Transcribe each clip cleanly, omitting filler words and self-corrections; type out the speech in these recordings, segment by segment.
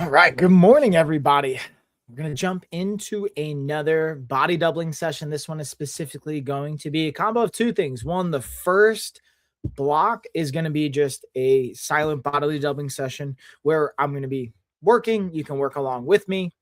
All right. Good morning, everybody. We're going to jump into another body doubling session. This one is specifically going to be a combo of two things. One, the first block is going to be just a silent body doubling session where I'm going to be working. You can work along with me.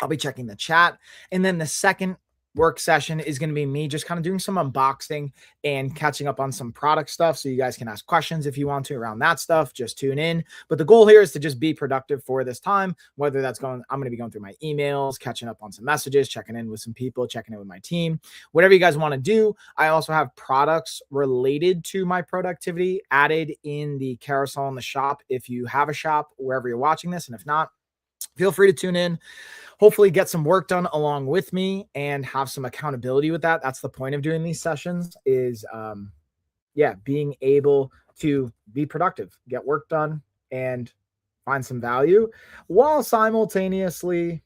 I'll be checking the chat. And then the second work session is going to be me just kind of doing some unboxing and catching up on some product stuff. So you guys can ask questions if you want to around that stuff. Just tune in. But the goal here is to just be productive for this time, whether that's I'm going to be going through my emails, catching up on some messages, checking in with some people, checking in with my team, whatever you guys want to do. I also have products related to my productivity added in the carousel in the shop. If you have a shop, wherever you're watching this, and if not, feel free to tune in. Hopefully get some work done along with me and have some accountability with that. That's the point of doing these sessions is, being able to be productive, get work done, and find some value while simultaneously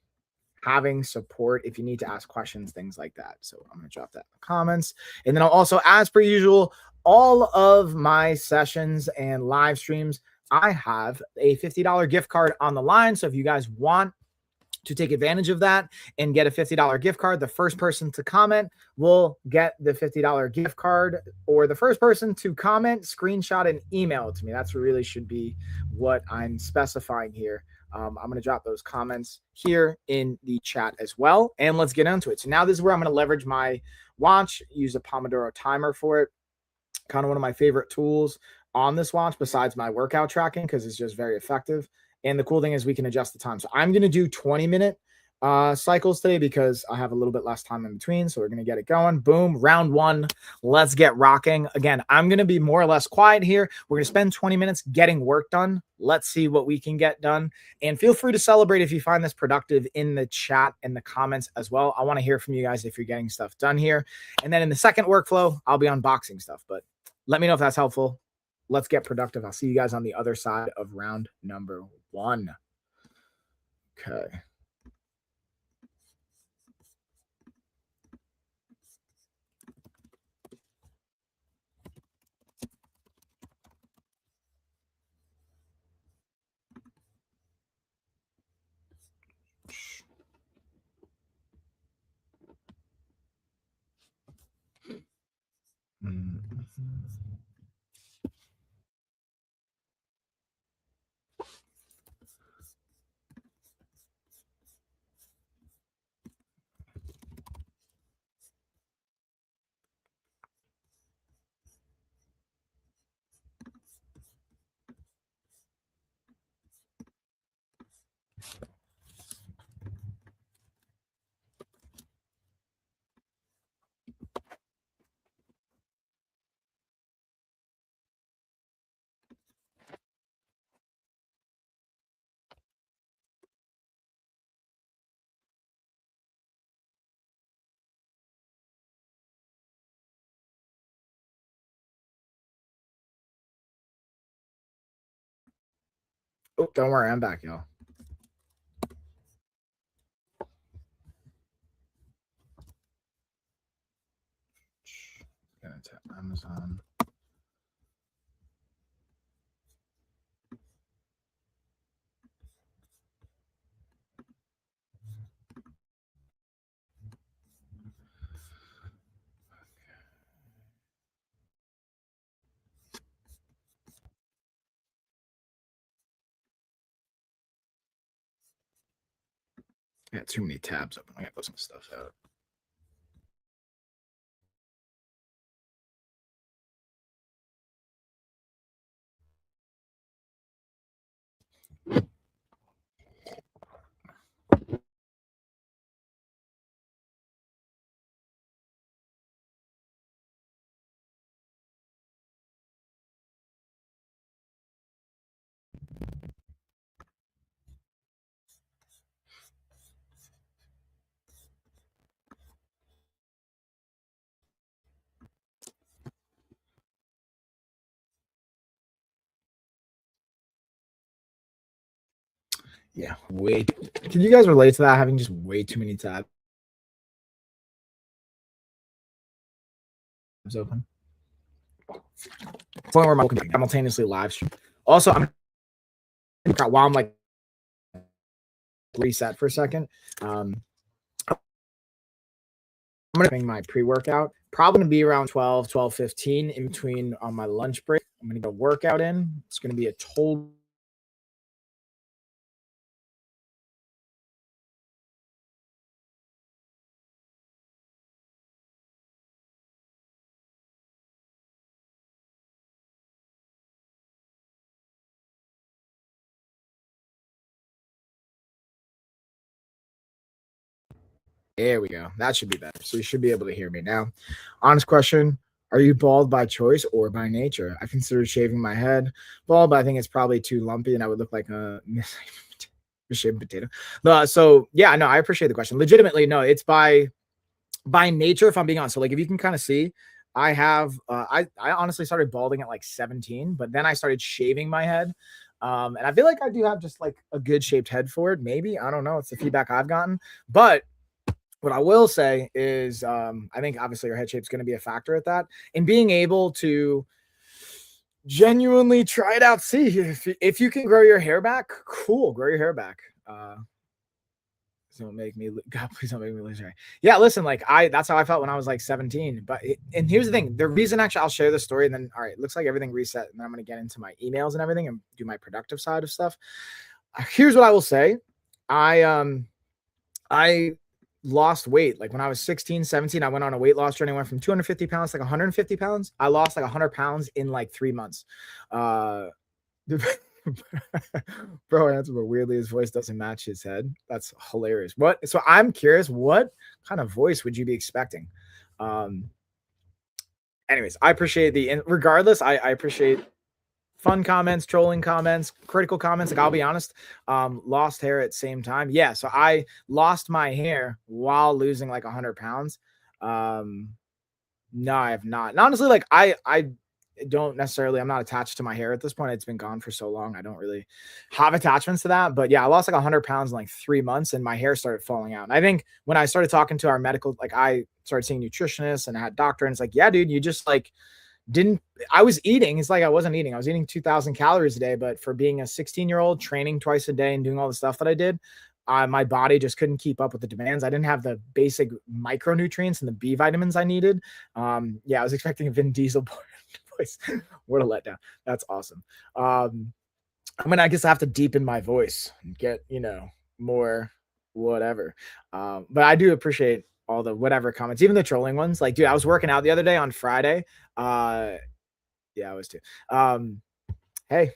having support if you need to ask questions, things like that. So I'm going to drop that in the comments. And then I'll also, as per usual, all of my sessions and live streams, I have a $50 gift card on the line. So if you guys want to take advantage of that and get a $50 gift card, the first person to comment will get the $50 gift card, or the first person to comment, screenshot, and email it to me. That's really should be what I'm specifying here. I'm going to drop those comments here in the chat as well. And let's get into it. So now this is where I'm going to leverage my watch, use a Pomodoro timer for it. Kind of one of my favorite tools on this watch besides my workout tracking, because it's just very effective. And the cool thing is we can adjust the time. So I'm going to do 20-minute cycles today because I have a little bit less time in between. So we're going to get it going. Boom. Round one. Let's get rocking. Again, I'm going to be more or less quiet here. We're going to spend 20 minutes getting work done. Let's see what we can get done. And feel free to celebrate if you find this productive in the chat and the comments as well. I want to hear from you guys if you're getting stuff done here. And then in the second workflow, I'll be unboxing stuff. But let me know if that's helpful. Let's get productive. I'll see you guys on the other side of round number one. Okay. Oh, don't worry, I'm back, y'all. Gonna tap Amazon. I got too many tabs open. I gotta put some stuff out. Yeah, wait. Can you guys relate to that? Having just way too many tabs open. Point where I'm simultaneously live stream. Also, while I'm like reset for a second. I'm going to my pre-workout. Probably going to be around 12:15 in between on my lunch break. I'm going to go workout in. It's going to be a total. There we go. That should be better. So you should be able to hear me now. Honest question. Are you bald by choice or by nature? I considered shaving my head bald, but I think it's probably too lumpy and I would look like a shaved potato. So yeah, no, I appreciate the question. Legitimately, no, it's by nature, if I'm being honest. So like if you can kind of see, I have I honestly started balding at like 17, but then I started shaving my head. And I feel like I do have just like a good shaped head for it. Maybe. I don't know. It's the feedback I've gotten. But what I will say is I think obviously your head shape is going to be a factor at that. And being able to genuinely try it out, see if you can grow your hair back, cool, grow your hair back. Don't make me, God, please don't make me lose hair. Yeah, listen, like that's how I felt when I was like 17. But and here's the thing, the reason actually I'll share the story and then all right, looks like everything reset, and then I'm gonna get into my emails and everything and do my productive side of stuff. Here's what I will say. I lost weight. Like when I was 16, 17, I went on a weight loss journey. I went from 250 pounds to like 150 pounds. I lost like 100 pounds in like 3 months. Bro answered, but weirdly his voice doesn't match his head. That's hilarious. What? So I'm curious, what kind of voice would you be expecting? Anyways, I appreciate regardless, I appreciate fun comments, trolling comments, critical comments. Like I'll be honest, lost hair at the same time. Yeah, so I lost my hair while losing like 100 pounds. No, I have not. And honestly, like I don't necessarily, I'm not attached to my hair at this point. It's been gone for so long. I don't really have attachments to that. But yeah, I lost like 100 pounds in like 3 months and my hair started falling out. And I think when I started talking to our medical, like I started seeing nutritionists and I had doctor, and it's like, yeah, dude, you just like didn't, I was eating. It's like I wasn't eating. I was eating 2,000 calories a day. But for being a 16-year-old training twice a day and doing all the stuff that I did, my body just couldn't keep up with the demands. I didn't have the basic micronutrients and the B vitamins I needed. Yeah, I was expecting a Vin Diesel voice. What a letdown. That's awesome. I mean, I guess I have to deepen my voice and get, more whatever. But I do appreciate all the whatever comments, even the trolling ones. Like, dude, I was working out the other day on Friday. Yeah, I was too. Hey,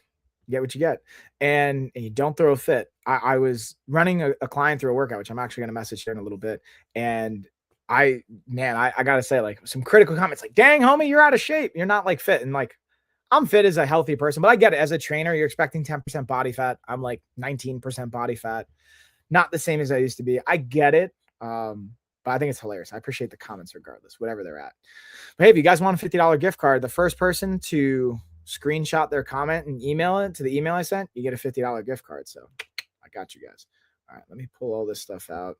get what you get, and you don't throw a fit. I was running a client through a workout, which I'm actually going to message here in a little bit, and I gotta say, like, some critical comments, like, "Dang, homie, you're out of shape. You're not like fit." And like, I'm fit as a healthy person, but I get it. As a trainer, you're expecting 10% body fat. I'm like 19% body fat, not the same as I used to be. I get it. But I think it's hilarious. I appreciate the comments regardless, whatever they're at. But hey, if you guys want a $50 gift card, the first person to screenshot their comment and email it to the email I sent, you get a $50 gift card. So I got you guys. All right, let me pull all this stuff out.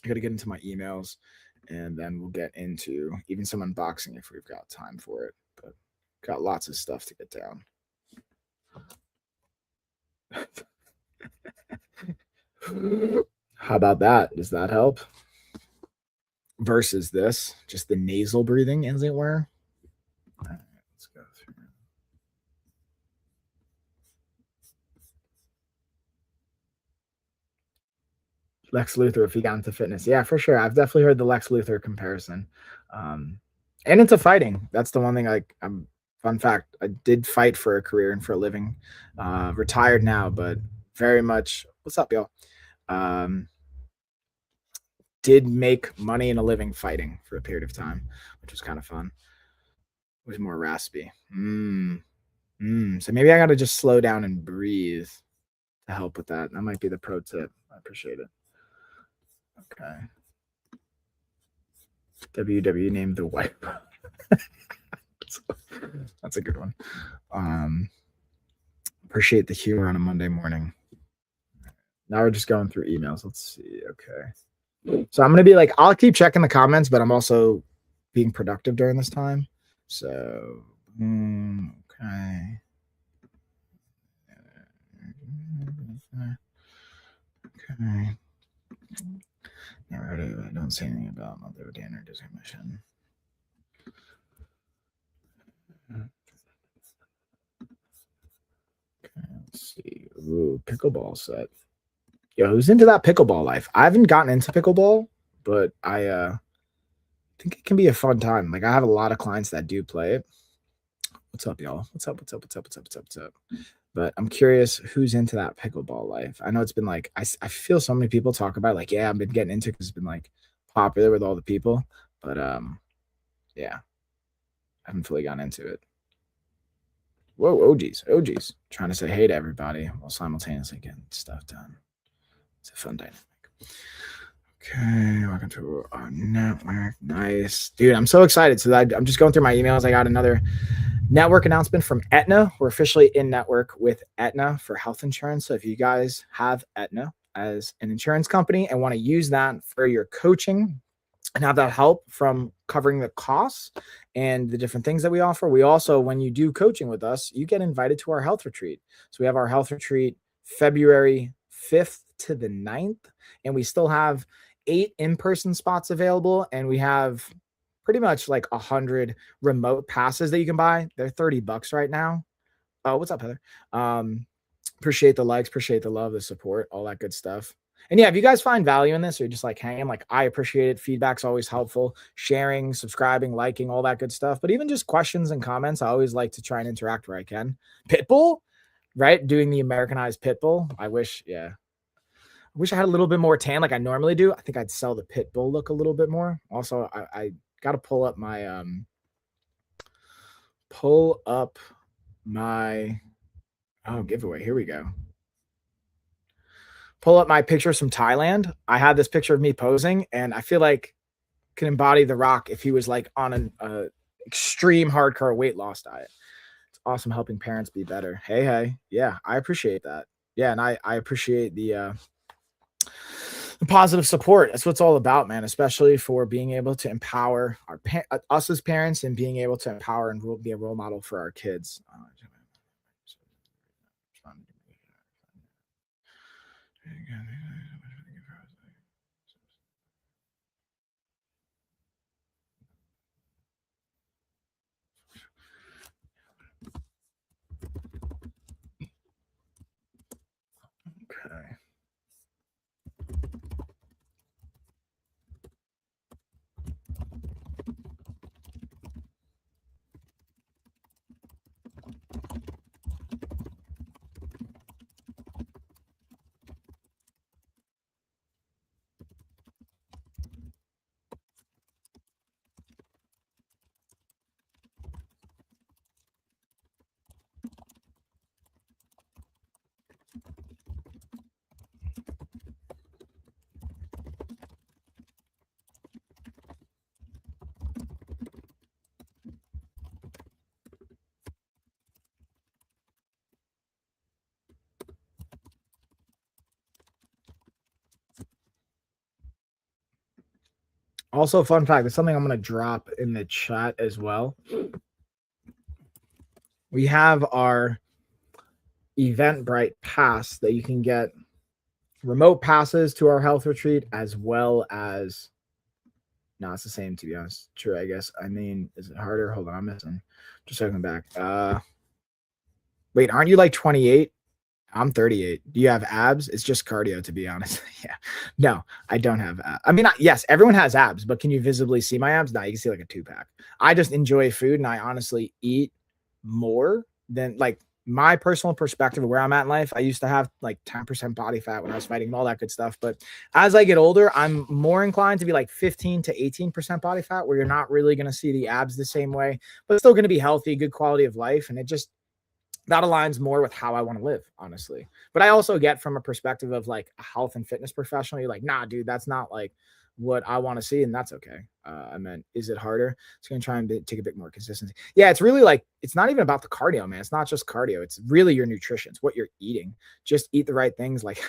I got to get into my emails, and then we'll get into even some unboxing if we've got time for it. But got lots of stuff to get down. How about that? Does that help? Versus this, just the nasal breathing, as it were. All right, let's go through. Lex Luthor if he got into fitness. Yeah, for sure. I've definitely heard the Lex Luthor comparison. And into fighting. That's the one thing, like, fun fact, I did fight for a career and for a living. Retired now, but very much, what's up, y'all? Did make money and a living fighting for a period of time, which was kind of fun. It was more raspy. So maybe I got to just slow down and breathe to help with that. That might be the pro tip. I appreciate it. Okay. WW named the wife. That's a good one. Appreciate the humor on a Monday morning. Now we're just going through emails. Let's see. Okay. So I'm going to be like, I'll keep checking the comments, but I'm also being productive during this time. So, okay. Okay. I don't say anything about Mother Dan or Disney Mission. Okay, let's see. Ooh, pickleball set. Yo, who's into that pickleball life? I haven't gotten into pickleball, but I think it can be a fun time. Like I have a lot of clients that do play it. What's up, y'all? What's up? What's up? What's up? What's up? What's up? What's up? But I'm curious who's into that pickleball life. I know it's been like I feel so many people talk about it, like, yeah, I've been getting into it because it's been like popular with all the people. But yeah, I haven't fully gotten into it. Whoa, OGs. Trying to say hey to everybody while simultaneously getting stuff done. It's a fun dynamic. Okay, welcome to our network. Nice. Dude, I'm so excited. So I'm just going through my emails. I got another network announcement from Aetna. We're officially in network with Aetna for health insurance. So if you guys have Aetna as an insurance company and want to use that for your coaching and have that help from covering the costs and the different things that we offer, we also, when you do coaching with us, you get invited to our health retreat. So we have our health retreat February 5th to the 9th, and we still have 8 in-person spots available, and we have pretty much like 100 remote passes that you can buy. They're $30 right now. Oh, what's up, Heather? Appreciate the likes, appreciate the love, the support, all that good stuff. And yeah, if you guys find value in this or you're just like hanging, like I appreciate it. Feedback's always helpful. Sharing, subscribing, liking, all that good stuff. But even just questions and comments, I always like to try and interact where I can. Pitbull, right? Doing the Americanized Pitbull. I wish I had a little bit more tan like I normally do. I think I'd sell the Pitbull look a little bit more. Also, I got to pull up my giveaway. Here we go. Pull up my pictures from Thailand. I had this picture of me posing, and I feel like can embody The Rock if he was like on an extreme hardcore weight loss diet. It's awesome helping parents be better. Hey. Yeah, I appreciate that. Yeah, and I appreciate the positive support. That's what it's all about, man, especially for being able to empower us as parents and being able to empower and be a role model for our kids. Okay. Also, fun fact, it's something I'm going to drop in the chat as well. We have our Eventbrite pass that you can get remote passes to our health retreat as well as no, it's the same to be honest. True, I guess. I mean, is it harder? Hold on, I'm missing. Just checking back. Wait, aren't you like 28? I'm 38. Do you have abs? It's just cardio, to be honest. Yeah. No, I don't have abs. I mean, yes, everyone has abs, but can you visibly see my abs? No, you can see like a 2-pack. I just enjoy food and I honestly eat more than like my personal perspective of where I'm at in life. I used to have like 10% body fat when I was fighting and all that good stuff. But as I get older, I'm more inclined to be like 15 to 18% body fat, where you're not really going to see the abs the same way, but still going to be healthy, good quality of life. And that aligns more with how I want to live, honestly. But I also get from a perspective of like a health and fitness professional, you're like, nah, dude, that's not like what I want to see. And that's okay. I meant, is it harder? It's going to try and take a bit more consistency. Yeah. It's really like, it's not even about the cardio, man. It's not just cardio. It's really your nutrition. It's what you're eating. Just eat the right things like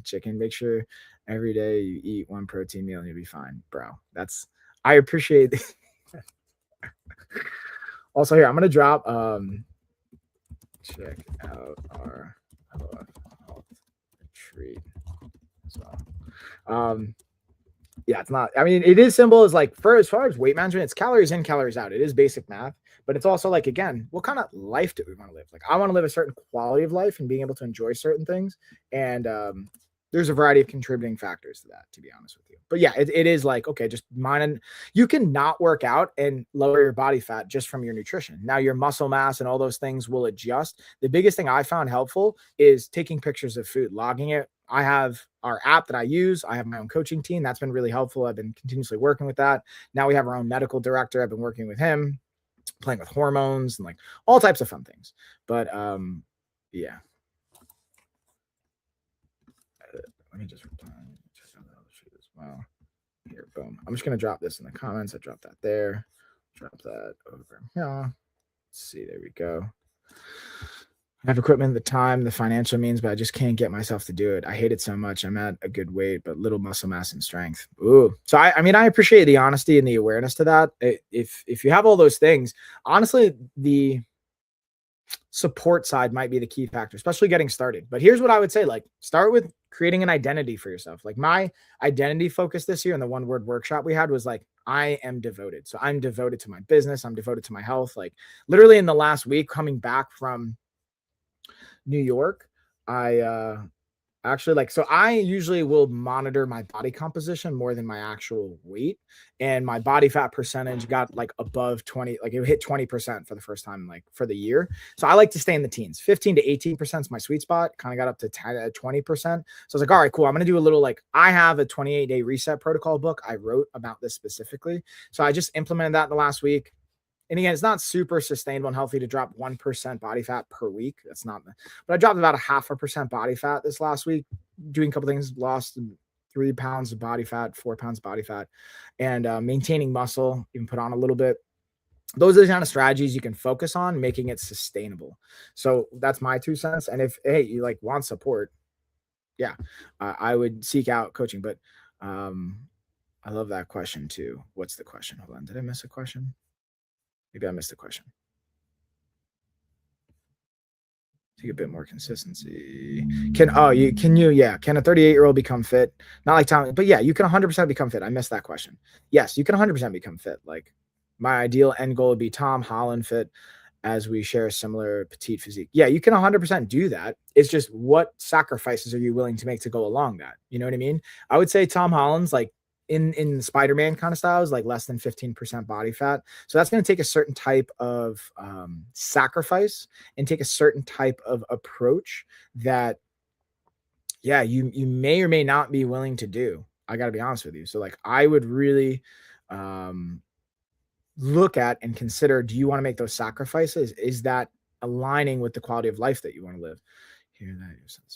chicken. Make sure every day you eat 1 protein meal and you'll be fine, bro. I appreciate Also, here, I'm going to drop, check out our LOF health read as well. Yeah, it's not. I mean, it is simple as like for as far as weight management, it's calories in, calories out. It is basic math, but it's also like, again, what kind of life do we want to live? Like, I want to live a certain quality of life and being able to enjoy certain things. And there's a variety of contributing factors to that, to be honest with you. But yeah, it is like, okay, just mind, and you can not work out and lower your body fat just from your nutrition. Now your muscle mass and all those things will adjust. The biggest thing I found helpful is taking pictures of food, logging it. I have our app that I use. I have my own coaching team. That's been really helpful. I've been continuously working with that. Now we have our own medical director. I've been working with him, playing with hormones and like all types of fun things. But yeah. Let me just reply. As well. Here, boom. I'm just gonna drop this in the comments. I dropped that there. Drop that over here. Let's see. There we go. I have equipment, the time, the financial means, but I just can't get myself to do it. I hate it so much. I'm at a good weight, but little muscle mass and strength. Ooh. So I mean, I appreciate the honesty and the awareness to that. If you have all those things, honestly, the support side might be the key factor, especially getting started. But here's what I would say, like, start with creating an identity for yourself. Like my identity focus this year in the one word workshop we had was like, I am devoted. So I'm devoted to my business. I'm devoted to my health. Like literally in the last week coming back from New York, I actually like, so I usually will monitor my body composition more than my actual weight, and my body fat percentage got like above 20, like it hit 20% for the first time like for the year. So I like to stay in the teens. 15 to 18% is my sweet spot. Kind of got up to 20%. So I was like, all right, cool, I'm gonna do a little, like, I have a 28-day reset protocol book I wrote about this specifically, so I just implemented that in the last week. And again, it's not super sustainable and healthy to drop 1% body fat per week. That's not, but I dropped about 0.5% body fat this last week, doing a couple things, lost 3 pounds of body fat, 4 pounds of body fat, and maintaining muscle, even put on a little bit. Those are the kind of strategies you can focus on, making it sustainable. So that's my 2 cents. And if, hey, you like want support, yeah, I would seek out coaching. But I love that question too. What's the question? Hold on. Did I miss a question? Maybe I missed the question. Take a bit more consistency. Can a 38-year-old become fit? Not like Tom, but yeah, you can 100% become fit. I missed that question. Yes, you can 100% become fit. Like my ideal end goal would be Tom Holland fit, as we share a similar petite physique. Yeah, you can 100% do that. It's just what sacrifices are you willing to make to go along that? You know what I mean? I would say Tom Holland's like in Spider-Man kind of styles, like less than 15% body fat. So that's going to take a certain type of sacrifice and take a certain type of approach that, yeah, you may or may not be willing to do. I got to be honest with you. So like, I would really look at and consider, do you want to make those sacrifices? Is that aligning with the quality of life that you want to live? Hear that? Let's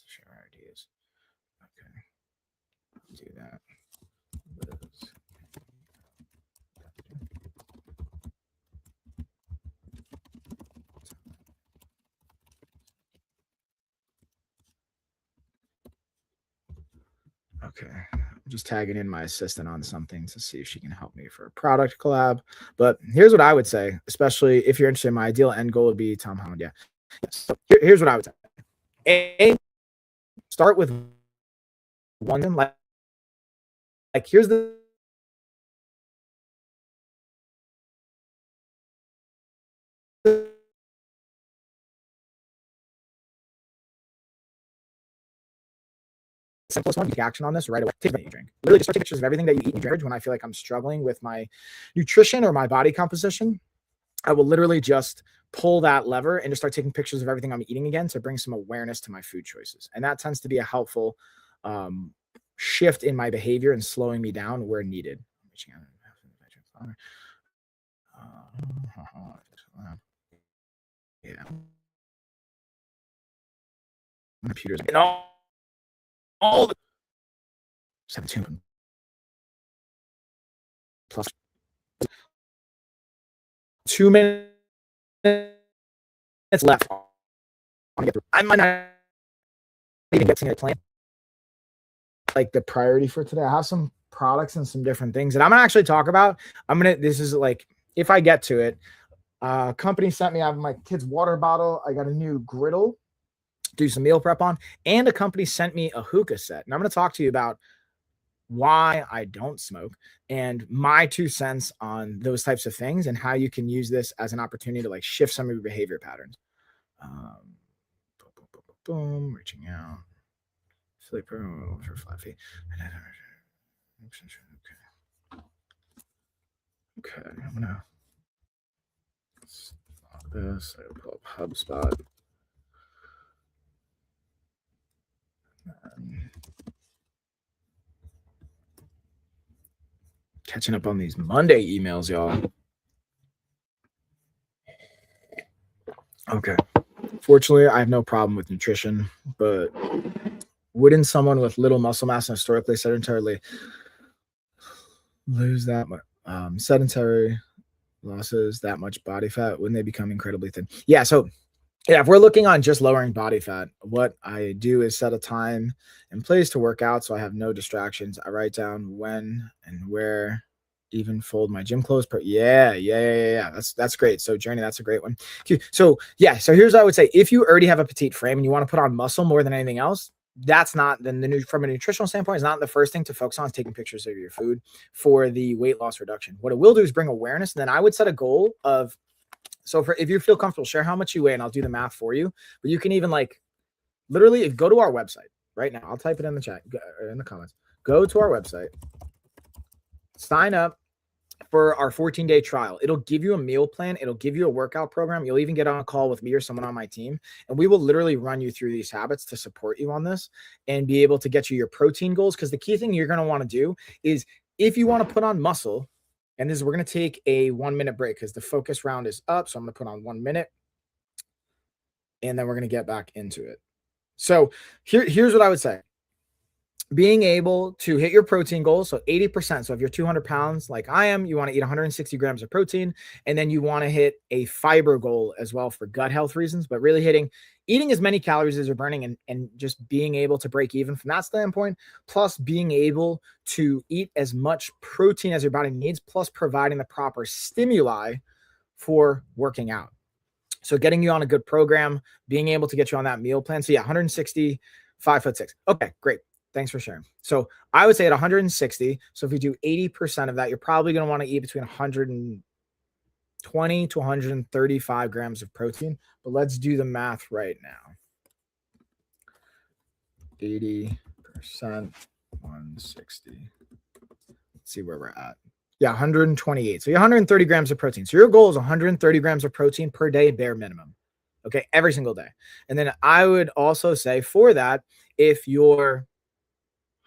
share ideas. Okay. Do that. Okay. I'm just tagging in my assistant on something to see if she can help me for a product collab. But here's what I would say, especially if you're interested, my ideal end goal would be Tom Holland. Yeah. So here's what I would say. Start with one, like here's the simplest one. You take action on this right away. Take what you drink. Literally just start taking pictures of everything that you eat and drink. When I feel like I'm struggling with my nutrition or my body composition, I will literally just pull that lever and just start taking pictures of everything I'm eating again to bring some awareness to my food choices. And that tends to be a helpful shift in my behavior and slowing me down where needed. Yeah. My computer's and all the 17 plus 2 minutes left. I might not even get to a plan. Like the priority for today, I have some products and some different things that I'm gonna actually talk about. This is like, if I get to it, company sent me, I have my kid's water bottle. I got a new griddle do some meal prep on. And a company sent me a hookah set. And I'm going to talk to you about why I don't smoke and my 2 cents on those types of things and how you can use this as an opportunity to like shift some of your behavior patterns. Boom, boom, boom, boom, reaching out. Sleeper for flat feet. Okay, I'm gonna stop this. I pull up HubSpot. Catching up on these Monday emails, y'all. Okay. Fortunately, I have no problem with nutrition, but wouldn't someone with little muscle mass and historically sedentarily lose that much? Sedentary losses that much body fat, wouldn't they become incredibly thin? Yeah. So yeah, if we're looking on just lowering body fat, what I do is set a time and place to work out so I have no distractions. I write down when and where, even fold my gym clothes. Yeah. That's great. So Journey, that's a great one. So yeah, so here's what I would say. If you already have a petite frame and you want to put on muscle more than anything else, that's not then from a nutritional standpoint, is not the first thing to focus on is taking pictures of your food for the weight loss reduction. What it will do is bring awareness. And then I would set a goal of, so if you feel comfortable, share how much you weigh and I'll do the math for you. But you can even like literally go to our website right now. I'll type it in the chat, in the comments. Go to our website, sign up for our 14-day trial. It'll give you a meal plan. It'll give you a workout program. You'll even get on a call with me or someone on my team, and we will literally run you through these habits to support you on this and be able to get you your protein goals. Because the key thing you're going to want to do is, if you want to put on muscle, and this is, we're going to take a 1-minute break because the focus round is up. So I'm going to put on 1 minute and then we're going to get back into it. So here's what I would say. Being able to hit your protein goals. So 80%. So if you're 200 pounds, like I am, you want to eat 160 grams of protein, and then you want to hit a fiber goal as well for gut health reasons, but really eating as many calories as you're burning and just being able to break even from that standpoint, plus being able to eat as much protein as your body needs, plus providing the proper stimuli for working out. So getting you on a good program, being able to get you on that meal plan. So yeah, 160, 5'6". Okay, great. Thanks for sharing. So I would say at 160. So if you do 80% of that, you're probably going to want to eat between 120 to 135 grams of protein. But let's do the math right now. 80%, 160. Let's see where we're at. Yeah, 128. So you're 130 grams of protein. So your goal is 130 grams of protein per day, bare minimum. Okay, every single day. And then I would also say for that, if you're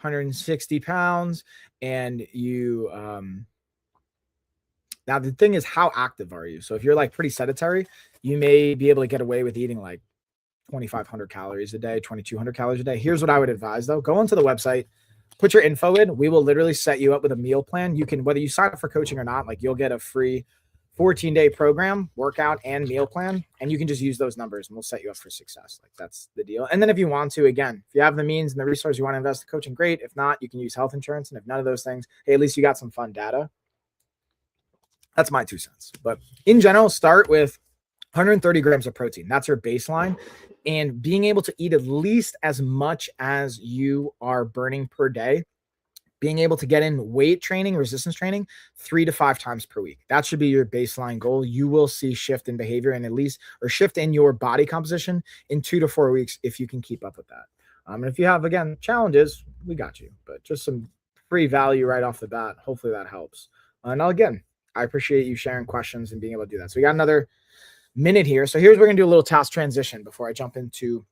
160 pounds and you now the thing is, how active are you? So if you're like pretty sedentary, you may be able to get away with eating like 2,500 calories a day, 2,200 calories a day. Here's what I would advise though. Go onto the website, put your info in. We will literally set you up with a meal plan. You can, whether you sign up for coaching or not, like you'll get a free 14-day program, workout, and meal plan. And you can just use those numbers and we'll set you up for success. Like that's the deal. And then if you want to, again, if you have the means and the resources you want to invest in coaching, great. If not, you can use health insurance. And if none of those things, hey, at least you got some fun data. That's my 2 cents. But in general, start with 130 grams of protein. That's your baseline. And being able to eat at least as much as you are burning per day. Being able to get in weight training, resistance training, 3 to 5 times per week. That should be your baseline goal. You will see shift in behavior and shift in your body composition in 2 to 4 weeks if you can keep up with that. And if you have, again, challenges, we got you. But just some free value right off the bat. Hopefully that helps. Now, again, I appreciate you sharing questions and being able to do that. So we got another minute here. So we're going to do a little task transition before I jump into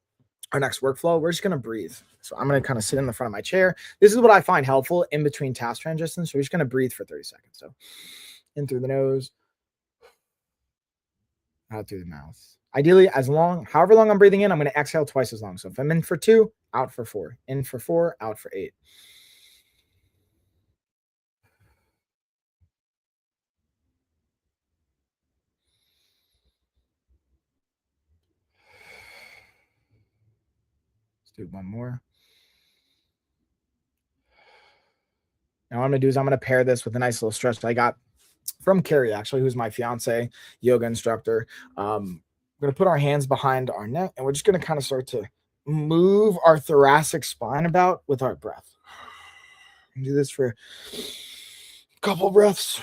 our next workflow. We're just going to breathe. So I'm going to kind of sit in the front of my chair. This is what I find helpful in between task transitions. So we're just going to breathe for 30 seconds. So in through the nose, out through the mouth. Ideally, however long I'm breathing in, I'm going to exhale twice as long. So if I'm in for 2, out for 4, in for 4, out for 8. Do one more. Now what I'm going to do is I'm going to pair this with a nice little stretch that I got from Carrie, actually, who's my fiance, yoga instructor. We're going to put our hands behind our neck, and we're just going to kind of start to move our thoracic spine about with our breath. Do this for a couple breaths.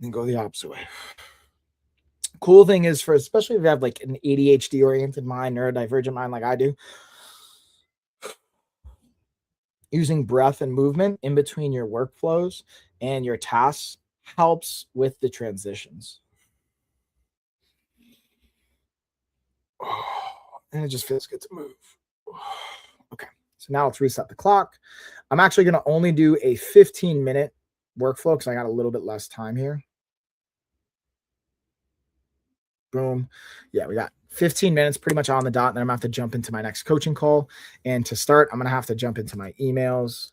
And go the opposite way. Cool thing is, for especially if you have like an ADHD oriented mind, neurodivergent mind like I do, using breath and movement in between your workflows and your tasks helps with the transitions. And it just feels good to move. Okay, so now let's reset the clock. I'm actually going to only do a 15-minute workflow because I got a little bit less time here. Boom. Yeah, we got 15 minutes pretty much on the dot. And then I'm going to have to jump into my next coaching call. And to start, I'm going to have to jump into my emails.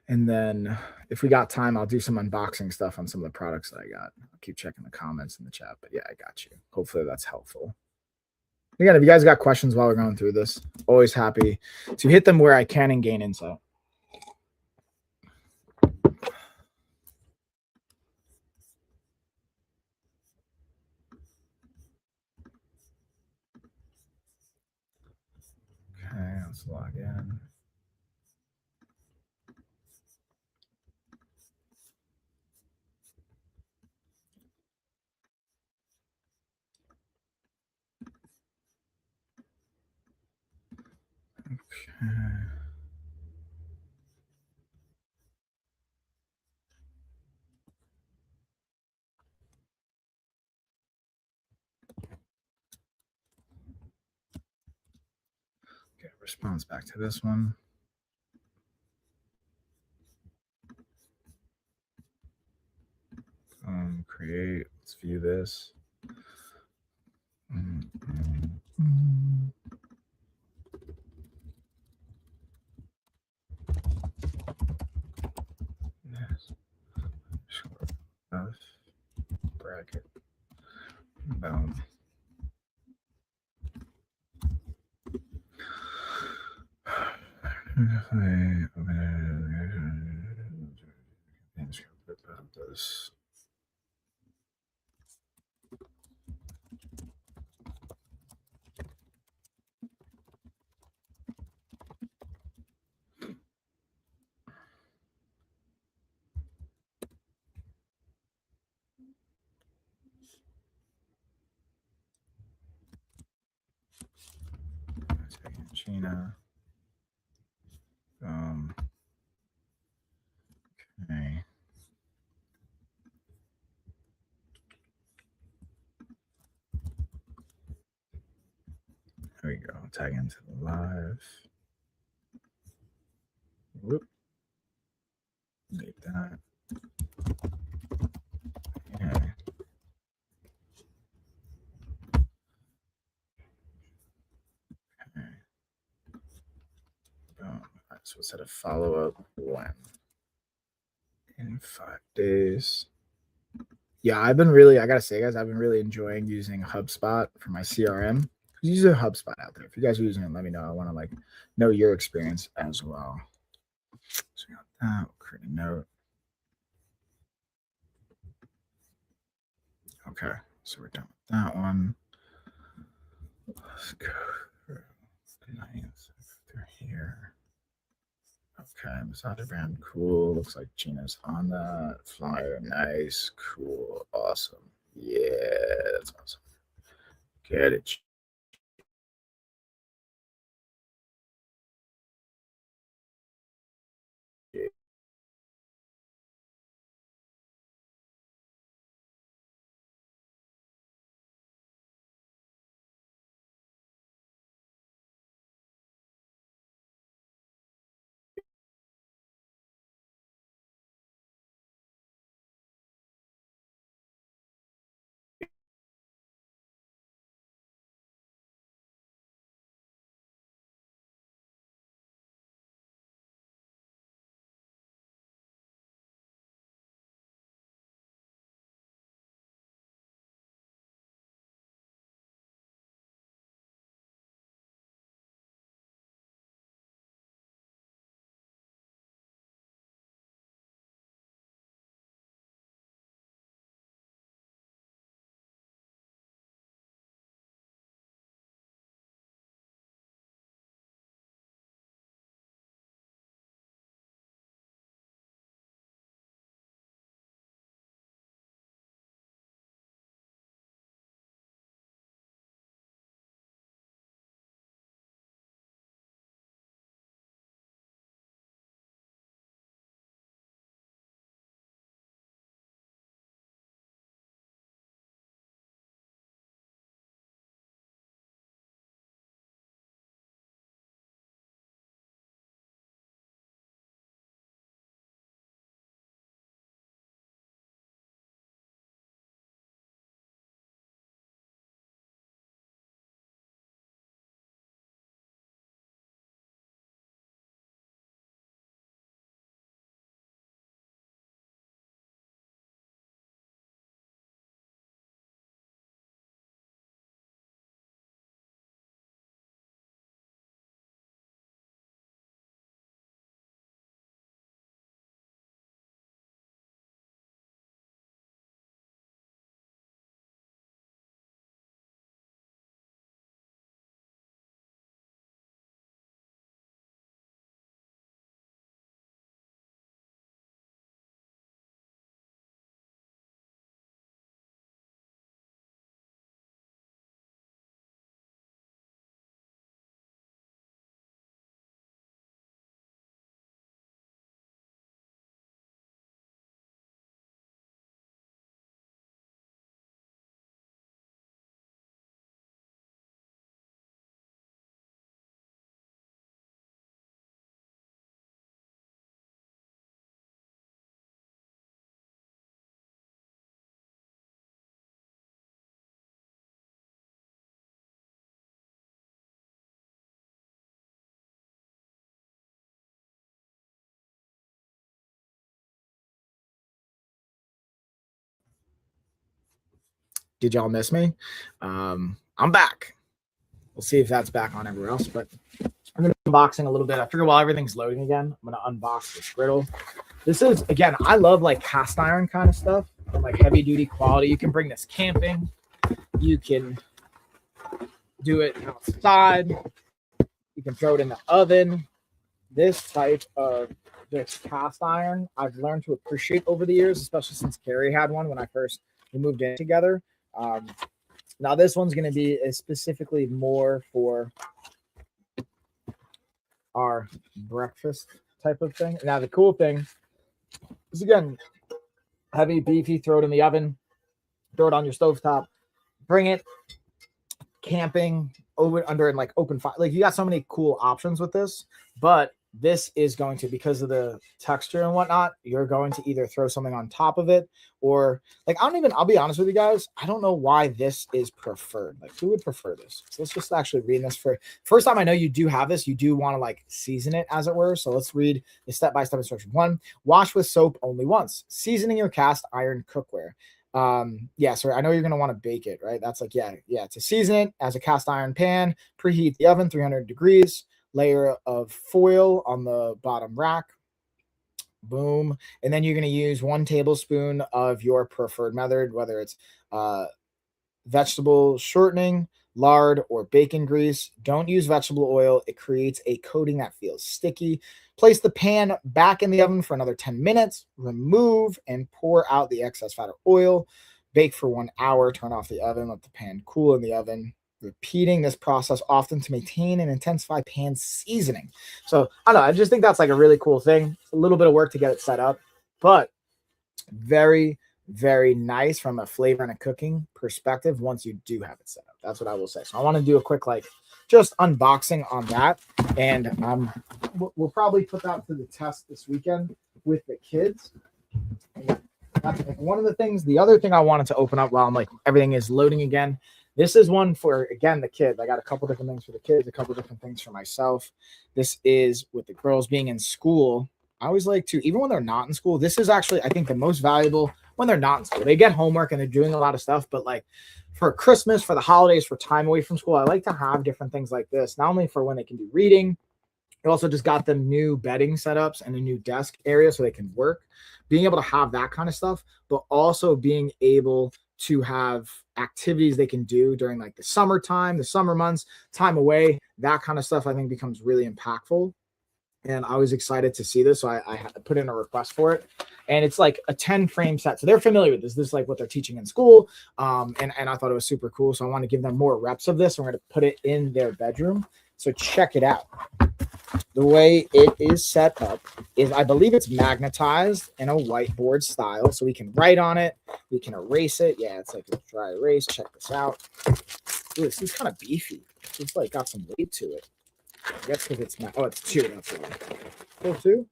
And then if we got time, I'll do some unboxing stuff on some of the products that I got. I'll keep checking the comments in the chat. But yeah, I got you. Hopefully that's helpful. Again, if you guys got questions while we're going through this, always happy to hit them where I can and gain insight. Okay, let's log in. Okay. Okay, response back to this one. Create. Let's view this. Yes. Bracket. Boom. This. Gina. Okay. There we go. Tag into the live. Whoop. Need that. Yeah. Okay. Boom. All right, so we'll set a follow up when? In 5 days. Yeah, I gotta say, guys, I've been really enjoying using HubSpot for my CRM. Who's using HubSpot out there? If you guys are using it, let me know. I want to know your experience as well. So we got that. We'll create a note. Okay, so we're done with that one. Let's go through here. Okay, Masada brand, cool. Looks like Gina's on that flyer. Nice, cool, awesome. Yeah, that's awesome. Get it. Did y'all miss me? I'm back. We'll see if that's back on everywhere else, but I'm going to be unboxing a little bit. I figure while everything's loading again, I'm going to unbox this griddle. This is, again, I love like cast iron kind of stuff, like heavy duty quality. You can bring this camping. You can do it outside. You can throw it in the oven. This type of this cast iron, I've learned to appreciate over the years, especially since Carrie had one when we moved in together. Now this one's going to be specifically more for our breakfast type of thing. Now the cool thing is, again, heavy, beefy, throw it in the oven, throw it on your stovetop, bring it camping over under in like open fire. Like you got so many cool options with this, but this is going to, because of the texture and whatnot, you're going to either throw something on top of it or like, I'll be honest with you guys. I don't know why this is preferred. Like who would prefer this? So let's just actually read this for first time. I know you do have this. You do want to like season it as it were. So let's read the step-by-step instruction. 1, wash with soap only once. Seasoning your cast iron cookware. So I know you're going to want to bake it, right? That's like, to season it as a cast iron pan, preheat the oven 300 degrees, layer of foil on the bottom rack. Boom. And then you're going to use 1 tablespoon of your preferred method, whether it's vegetable shortening, lard, or bacon grease. Don't use vegetable oil. It creates a coating that feels sticky. Place the pan back in the oven for another 10 minutes. Remove and pour out the excess fat or oil. Bake for 1 hour. Turn off the oven. Let the pan cool in the oven. Repeating this process often to maintain and intensify pan seasoning. So I don't know. I just think that's like a really cool thing. It's a little bit of work to get it set up, but very, very nice from a flavor and a cooking perspective once you do have it set up. That's what I will say. So I want to do a quick like just unboxing on that, and we'll probably put that to the test this weekend with the kids. That's like one of the things. The other thing I wanted to open up while I'm like everything is loading again. This is one for, again, the kids. I got a couple different things for the kids, a couple different things for myself. This is with the girls being in school. I always like to, even when they're not in school, this is actually, I think, the most valuable when they're not in school. They get homework and they're doing a lot of stuff, but like for Christmas, for the holidays, for time away from school, I like to have different things like this, not only for when they can do reading. I also just got them new bedding setups and a new desk area so they can work. Being able to have that kind of stuff, but also being able to have activities they can do during like the summertime, the summer months, time away, that kind of stuff I think becomes really impactful. And I was excited to see this. So I put in a request for it, and it's like a 10 frame set. So they're familiar with this. This is like what they're teaching in school. And I thought it was super cool. So I want to give them more reps of this. I'm going to put it in their bedroom. So check it out. The way it is set up is, I believe it's magnetized in a whiteboard style. So we can write on it. We can erase it. Yeah, it's like a dry erase. Check this out. Ooh, this is kind of beefy. It's like got some weight to it. I guess because it's it's 2. That's the one. Still 2?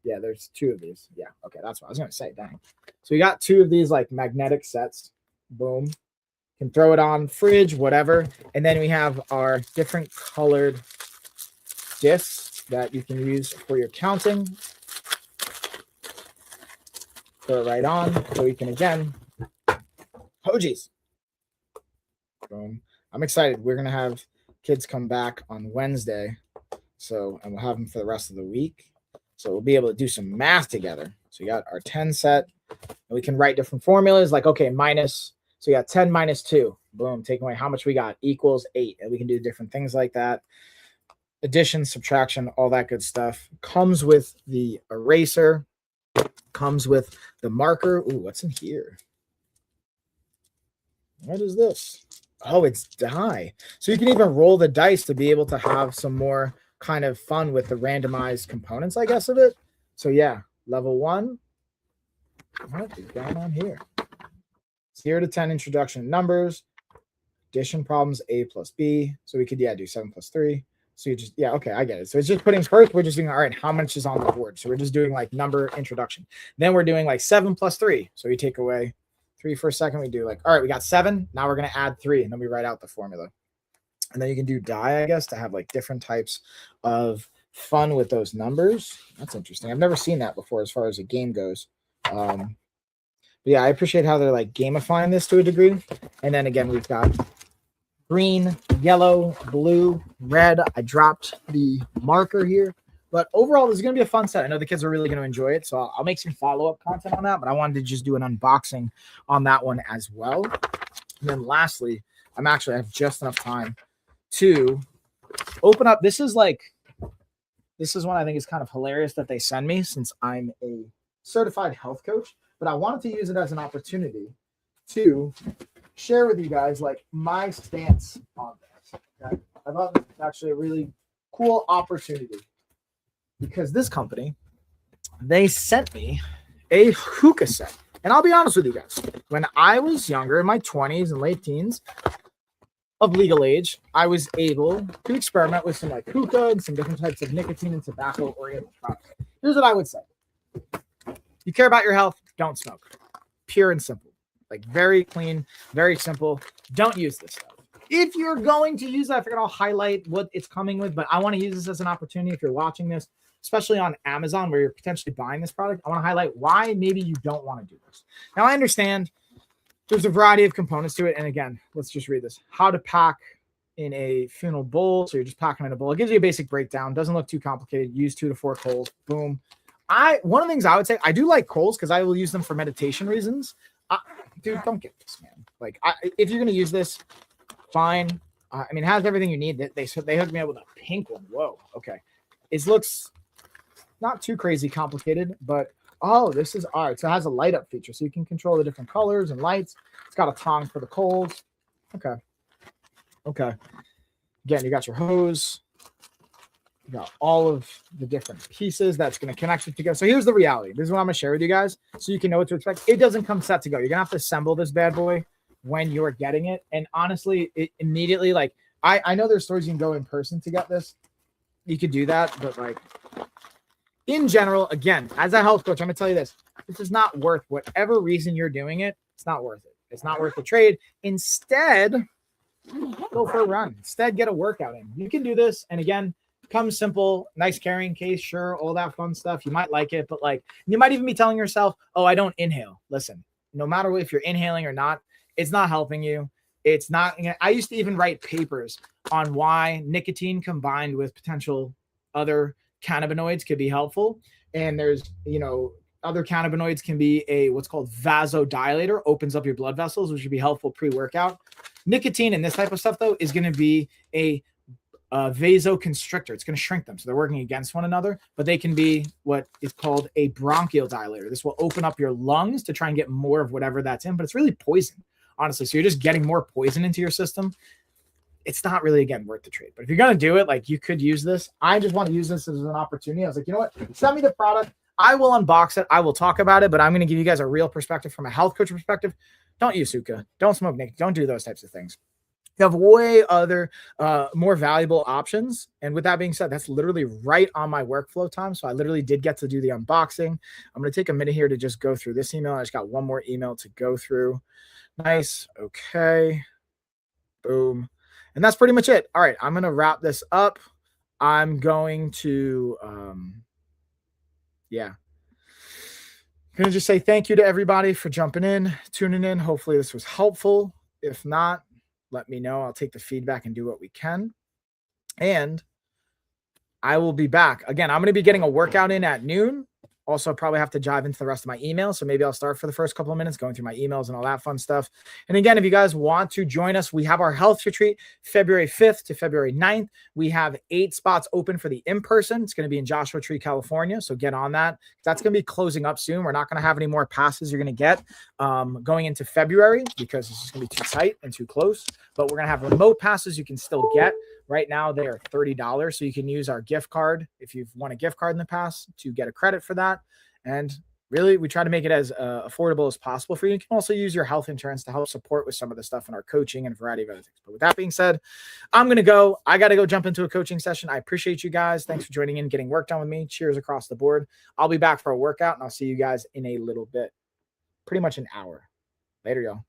Yeah, there's 2 of these. Yeah, okay, that's what I was gonna say. Dang. So we got 2 of these like magnetic sets. Boom. Can throw it on fridge, whatever. And then we have our different colored discs that you can use for your counting. Throw it right on, so we can again. Oh geez. Boom. I'm excited. We're gonna have kids come back on Wednesday, and we'll have them for the rest of the week. So we'll be able to do some math together. So we got our 10 set, and we can write different formulas like, okay, minus. So we got 10 minus 2. Boom. Take away how much we got equals 8, and we can do different things like that. Addition, subtraction, all that good stuff. Comes with the eraser. Comes with the marker. Ooh, what's in here? What is this? Oh, it's die. So you can even roll the dice to be able to have some more kind of fun with the randomized components, I guess, of it. So yeah, level 1. What is going on here? 0 to 10 introduction to numbers. Addition problems, A plus B. So we could, do 7 plus 3. So you just, okay, I get it. So it's just putting first, we're just doing, all right, how much is on the board? So we're just doing like number introduction. Then we're doing like 7 plus 3. So we take away 3 for a second. We do like, all right, we got 7. Now we're going to add 3, and then we write out the formula. And then you can do die, I guess, to have like different types of fun with those numbers. That's interesting. I've never seen that before as far as a game goes. But yeah, I appreciate how they're like gamifying this to a degree. And then again, we've got green, yellow, blue, red. I dropped the marker here. But overall, this is going to be a fun set. I know the kids are really going to enjoy it. So I'll make some follow-up content on that. But I wanted to just do an unboxing on that one as well. And then lastly, I have just enough time to open up. This is one I think is kind of hilarious that they send me, since I'm a certified health coach. But I wanted to use it as an opportunity to share with you guys like my stance on this. Okay? I thought it was actually a really cool opportunity, because this company, they sent me a hookah set. And I'll be honest with you guys, when I was younger, in my 20s and late teens of legal age, I was able to experiment with some like hookah and some different types of nicotine and tobacco oriented products. Here's what I would say. You care about your health, don't smoke. Pure and simple. Like very clean, very simple. Don't use this stuff. If you're going to use that, I figured I'll highlight what it's coming with, but I want to use this as an opportunity. If you're watching this, especially on Amazon where you're potentially buying this product, I want to highlight why maybe you don't want to do this. Now, I understand there's a variety of components to it. And again, let's just read this. How to pack in a funeral bowl. So you're just packing in a bowl. It gives you a basic breakdown. Doesn't look too complicated. Use 2 to 4 coals. Boom. One of the things I would say, I do like coals because I will use them for meditation reasons. Dude, don't get this, man. Like, if you're going to use this, fine. I mean, it has everything you need. They hooked me up with a pink one. Whoa. Okay. It looks not too crazy complicated, but this is art. So it has a light up feature, so you can control the different colors and lights. It's got a tong for the coals. Okay. Again, you got your hose. You got all of the different pieces that's going to connect it together. So here's the reality. This is what I'm going to share with you guys so you can know what to expect. It doesn't come set to go. You're going to have to assemble this bad boy when you're getting it. And honestly, it immediately, like, I know there's stores you can go in person to get this. You could do that, but like, in general, again, as a health coach, I'm going to tell you this. This is not worth whatever reason you're doing it. It's not worth it. It's not worth the trade. Instead, go for a run. Instead, get a workout in. You can do this. And again, comes simple, nice carrying case, sure, all that fun stuff. You might like it, but like, you might even be telling yourself, oh, I don't inhale. Listen, no matter if you're inhaling or not, it's not helping you. It's not. I used to even write papers on why nicotine combined with potential other cannabinoids could be helpful. And there's, other cannabinoids can be what's called vasodilator, opens up your blood vessels, which would be helpful pre-workout. Nicotine and this type of stuff, though, is going to be a vasoconstrictor. It's going to shrink them. So they're working against one another, but they can be what is called a bronchial dilator. This will open up your lungs to try and get more of whatever that's in, but it's really poison, honestly. So you're just getting more poison into your system. It's not really, again, worth the trade. But if you're going to do it, like, you could use this. I just want to use this as an opportunity. I was like, you know what? Send me the product. I will unbox it. I will talk about it, but I'm going to give you guys a real perspective from a health coach perspective. Don't use hookah. Don't smoke nicotine. Don't do those types of things. You have way other more valuable options. And with that being said, that's literally right on my workflow time. So I literally did get to do the unboxing. I'm going to take a minute here to just go through this email. I just got one more email to go through. Nice. Okay. Boom. And that's pretty much it. All right. I'm going to wrap this up. I'm going to, I'm going to just say thank you to everybody for jumping in, tuning in. Hopefully this was helpful. If not, let me know. I'll take the feedback and do what we can. And I will be back. Again, I'm going to be getting a workout in at noon. Also, probably have to dive into the rest of my emails. So maybe I'll start for the first couple of minutes going through my emails and all that fun stuff. And again, if you guys want to join us, we have our health retreat February 5th to February 9th. We have 8 spots open for the in-person. It's going to be in Joshua Tree, California. So get on that. That's going to be closing up soon. We're not going to have any more passes you're going to get going into February because it's just going to be too tight and too close. But we're going to have remote passes you can still get. Right now, they are $30. So you can use our gift card if you've won a gift card in the past to get a credit for that. And really, we try to make it as affordable as possible for you. You can also use your health insurance to help support with some of the stuff in our coaching and a variety of other things. But with that being said, I'm going to go. I got to go jump into a coaching session. I appreciate you guys. Thanks for joining in, getting work done with me. Cheers across the board. I'll be back for a workout, and I'll see you guys in a little bit. Pretty much an hour. Later, y'all.